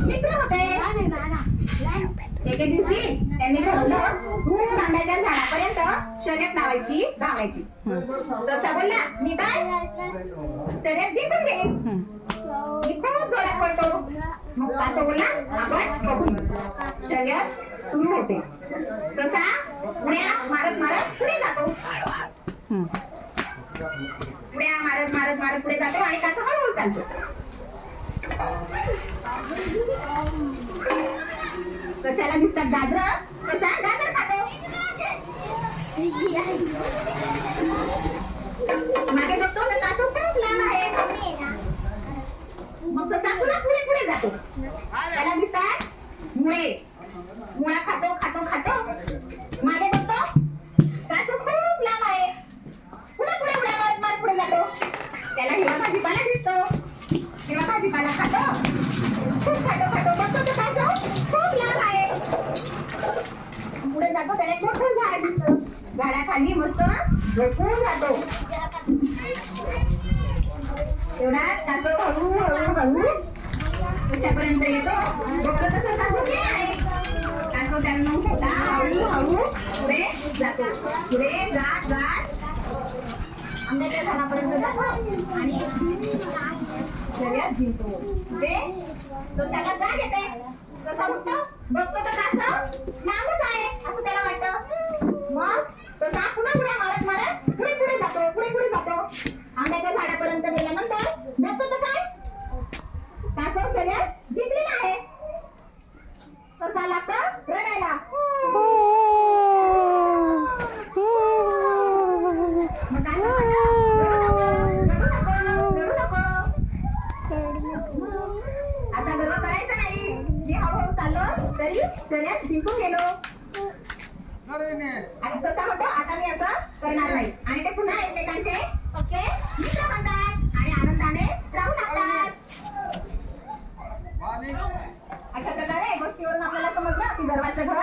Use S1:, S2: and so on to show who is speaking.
S1: मित्र होते. एके दिवशी त्यांनी ठरवलं दूर आंब्याच्या झाडापर्यंत शर्यत लावायची धावायची. तसा बोलला मी काय शर्यत जिंकून घेईन, मी खूप जोरात पडतो. मग असं बोलला आपण बघू. शर्यत सुरू होते. तसा उड्या मारत मारत पुढे जातो. उड्या मारत मारत मारत पुढे जातो आणि कासव हळूहळू चालतो. कशाला दिसतात गाजर, कसा गाजर खातो. मागे बघतो तर कासव खूप लांब आहे. मग कसा पुन्हा पुढे पुढे जातो. त्याला दिसतात मुळे, मुळा खातो खातो खातो. मागे बघतो कासव खूप लांब आहे. पुन्हा पुढे उड्या मारत मारत पुढे जातो. त्याला हिरवा भाजीपाला दिसतो. हिरवा भाजीपाला खातो, खूप खातो खातो. बघतो तर कासव खूप लांब आहे. पुढे जातो त्याला एक मोठं झाड दिसतं. झाडाखाली मस्त झोपून राहतो. तेवढा कासव हळू हळू हळू कशापर्यंत येतो. बघतो तसं कासव गेला आहे. कासव त्यांना होता हळू हळू पुढे जातो. पुढे जात जात आंब्याच्या झाडापर्यंत जातो आणि शर्यत जिंकतो. पुढे तो त्याला जाग येते. कसा उठतो बघतो तर कासव लांबच आहे असं त्याला वाटतं. मग तसा पुन्हा पुढे मारत मारत पुढे पुढे जातो. पुढे पुढे जातो. आंब्याच्या झाडापर्यंत गेल्यानंतर बघतो तर काय कासव शर्यत जिंकलेला आहे. कसा लागतं रडायला. मग कासव असा गर्व करायचा नाही. मी हळूहळू चाललो तरी शर्यत जिंकून गेलो. आणि ससा म्हणतो आता मी असं करणार नाही. आणि ते पुन्हा एकमेकांचे पक्के मित्र बनतात आणि आनंदाने राहू लागतात. अशा प्रकारे गोष्टीवरून आपल्याला समजलं की गर्वाचं घर